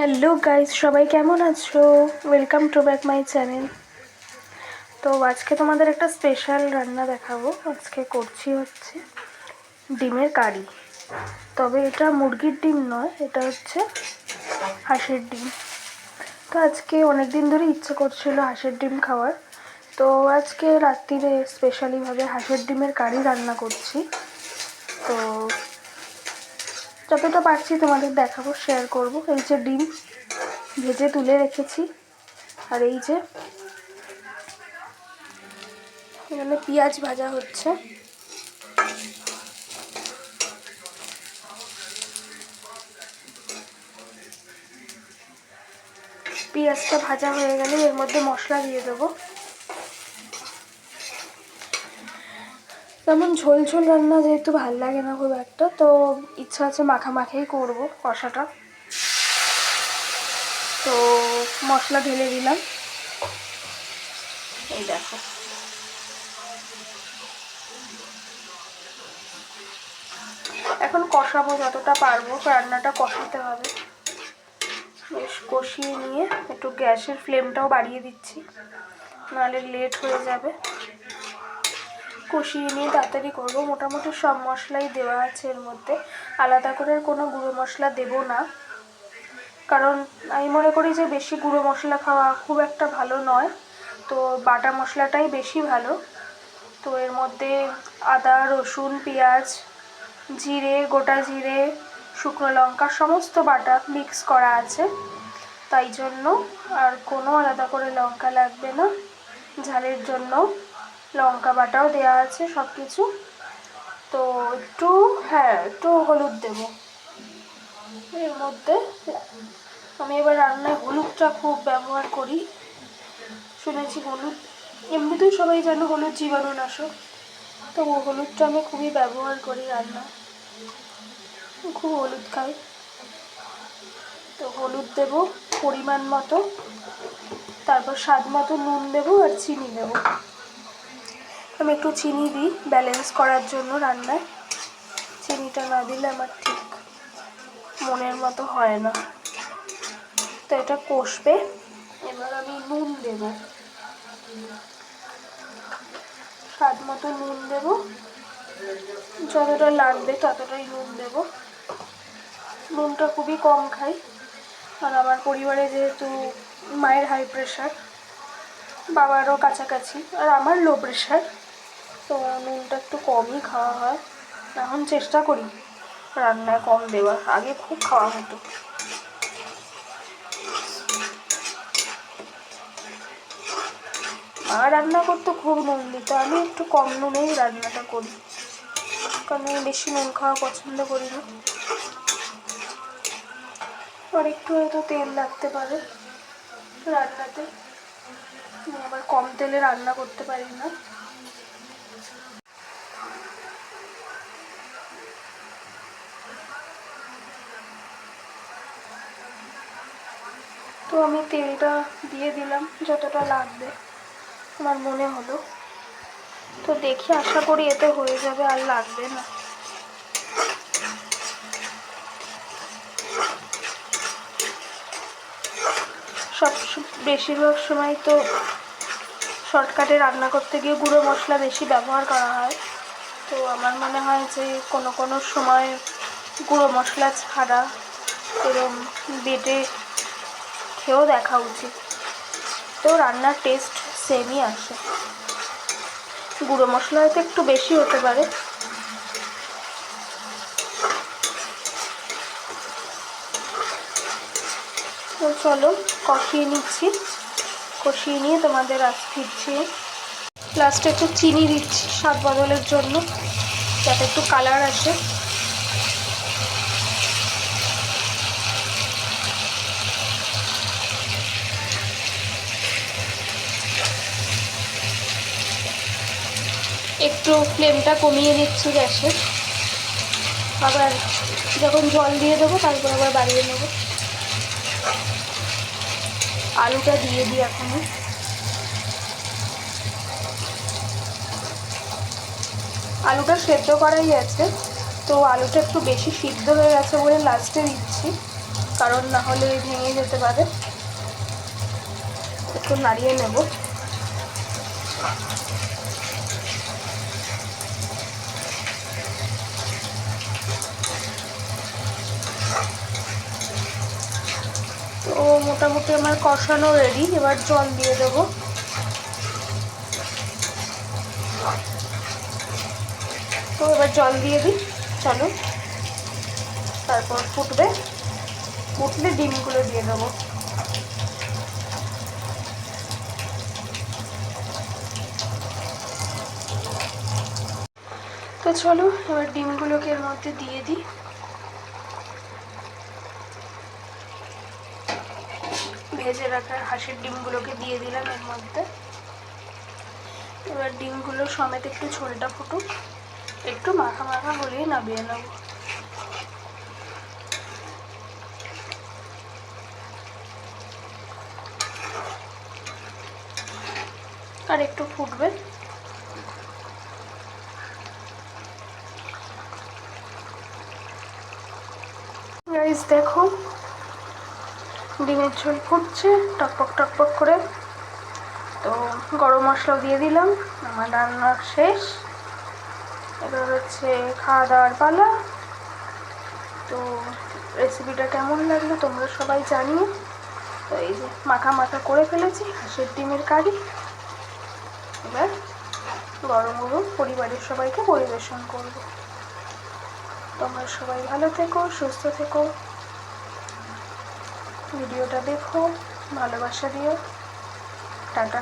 Hello guys, সবাই কেমন আছো? Welcome to back my channel. তো আজকে তোমাদের একটা স্পেশাল রান্না দেখাবো। আজকে করছি হচ্ছে ডিমের কারি। তবে এটা মুরগির ডিম নয়, এটা হচ্ছে হাঁসের ডিম। তো আজকে অনেক দিন ধরে ইচ্ছে করছিল হাঁসের ডিম খাওয়ার। তো আজকে রাত্রিরে স্পেশালিভাবে হাঁসের ডিমের কারি রান্না করছি। তো যতটা পারছি তোমাদের দেখাবো, শেয়ার করব। এই যে ডিম ভেজে তুলে রেখেছি, আর এই যে এখানে পেঁয়াজ ভাজা হচ্ছে। পেঁয়াজটা ভাজা হয়ে গেলে এর মধ্যে মশলা দিয়ে দেবো। তেমন ঝোল ঝোল রান্না যেহেতু ভাল লাগে না খুব একটা, তো ইচ্ছা আছে মাখামাখিই করবো কষাটা। তো মশলা ঢেলে দিলাম, এই দেখো। এখন কষাবো যতটা পারবো, রান্নাটা কষাতে হবে। বেশ কষিয়ে নিয়ে একটু গ্যাসের ফ্লেমটাও বাড়িয়ে দিচ্ছি, নাহলে লেট হয়ে যাবে। কষিয়ে নিয়ে তাড়াতাড়ি করবো। মোটামুটি সব মশলাই দেওয়া আছে এর মধ্যে, আলাদা করে কোনো গুঁড়ো মশলা দেবো না, কারণ আমি মনে করি যে বেশি গুঁড়ো মশলা খাওয়া খুব একটা ভালো নয়। তো বাটা মশলাটাই বেশি ভালো। তো এর মধ্যে আদা, রসুন, পেঁয়াজ, জিরে, গোটা জিরে, শুকনো লঙ্কা সমস্ত বাটা মিক্স করা আছে, তাই জন্য আর কোনো আলাদা করে লঙ্কা লাগবে না। ঝালের জন্য লঙ্কা বাটাও দেওয়া আছে সব কিছু। তো একটু হলুদ দেব এর মধ্যে। আমি এবার রান্নায় হলুদটা খুব ব্যবহার করি। শুনেছি হলুদ, এমনিতেও সবাই জানো হলুদ জীবাণুনাশক, তো হলুদটা আমি খুবই ব্যবহার করি রান্নায়, খুব হলুদ খাই। তো হলুদ দেব পরিমাণ মতো, তারপর স্বাদ মতো নুন দেবো আর চিনি দেব। আমি একটু চিনি দিই ব্যালেন্স করার জন্য রান্নায়। চিনিটা না দিলে আমার ঠিক মনের মতো হয় না। তো এটা কষবে। এবার আমি নুন দেব, স্বাদ মতো নুন দেব, যতটা লাগবে ততটাই নুন দেব। নুনটা খুবই কম খাই, আর আমার পরিবারে যেহেতু মায়ের হাই প্রেশার, বাবারও কাছাকাছি, আর আমার লো প্রেশার, তো নুনটা একটু কমই খাওয়া হয়। এখন চেষ্টা করি রান্নায় কম দেওয়ার, আগে খুব খাওয়া হতো। মা রান্না করতে খুব নুন দিত, আমি একটু কম নুনেই রান্নাটা করি, কারণ আমি বেশি নুন খাওয়া পছন্দ করি না। আর একটু হয়তো তেল লাগতে পারে রান্নাতে, আমি আবার কম তেলে রান্না করতে পারি না। তো আমি তেলটা দিয়ে দিলাম যতটা লাগবে আমার মনে হলো। তো দেখি, আশা করি এতে হয়ে যাবে, আর লাগবে না। বেশিরভাগ সময় তো শর্টকাটে রান্না করতে গিয়ে গুঁড়ো মশলা বেশি ব্যবহার করা হয়। তো আমার মনে হয় যে কোনো কোনো সময় গুঁড়ো মশলা ছাড়া এরকম বেটে খেয়েও দেখা উচিত, তো রান্নার টেস্ট সেমই আসে। গুঁড়ো মশলা হয়তো একটু বেশি হতে পারে। তো চলো কষিয়ে নিচ্ছি, কষিয়ে নিয়ে তোমাদের আজ ফিরছি। লাস্টে একটু চিনি দিচ্ছি স্বাদ বদলের জন্য, যাতে একটু কালার আসে। একটু ফ্লেমটা কমিয়ে দিচ্ছি গ্যাসের, আবার যখন জল দিয়ে দেবো তারপর আবার বাড়িয়ে নেব। আলুটা দিয়ে দিই এখনও। আলুটা সেদ্ধ করাই আছে, তো আলুটা একটু বেশি সিদ্ধ হয়ে গেছে বলে লাস্টে দিচ্ছি। কারণ না হলে ভেঙে যেতে পারে। একটু নাড়িয়ে নেব। তো মোটামুটি আমার কষানো রেডি, এবার জল দিয়ে দেবো। তো এবার জল দিয়ে দিই, চলো। তারপর ফুটবে, ফুটলে ডিমগুলো দিয়ে দেবো। তো চলো এবার ডিমগুলোকে এর মধ্যে দিয়ে দিই। ভেজে রাখা হাঁসের ডিমগুলোকে দিয়ে দিলাম এর মধ্যে। এবার ডিমগুলো সমেত একটু ঝোলটা ফুটুক, একটু মাখা মাখা হলেই নামিয়ে নেব। আর একটু ফুটবে। গাইস দেখো, ডিমের ঝোল ফুটছে টকপক টকপক করে। তো গরম মশলাও দিয়ে দিলাম, আমার রান্না শেষ। এবার হচ্ছে খাওয়া দাওয়ার পালা। তো রেসিপিটা কেমন লাগলো তোমরা সবাই জানিও। তো এই যে মাখা মাখা করে ফেলেছি হাঁসের ডিমের কারি। এবার গরম গরম পরিবারের সবাইকে পরিবেশন করব। তোমরা সবাই ভালো থেকো, সুস্থ থেকো, ভিডিওটা দেখো, ভালোবাসা দিও। টাটা।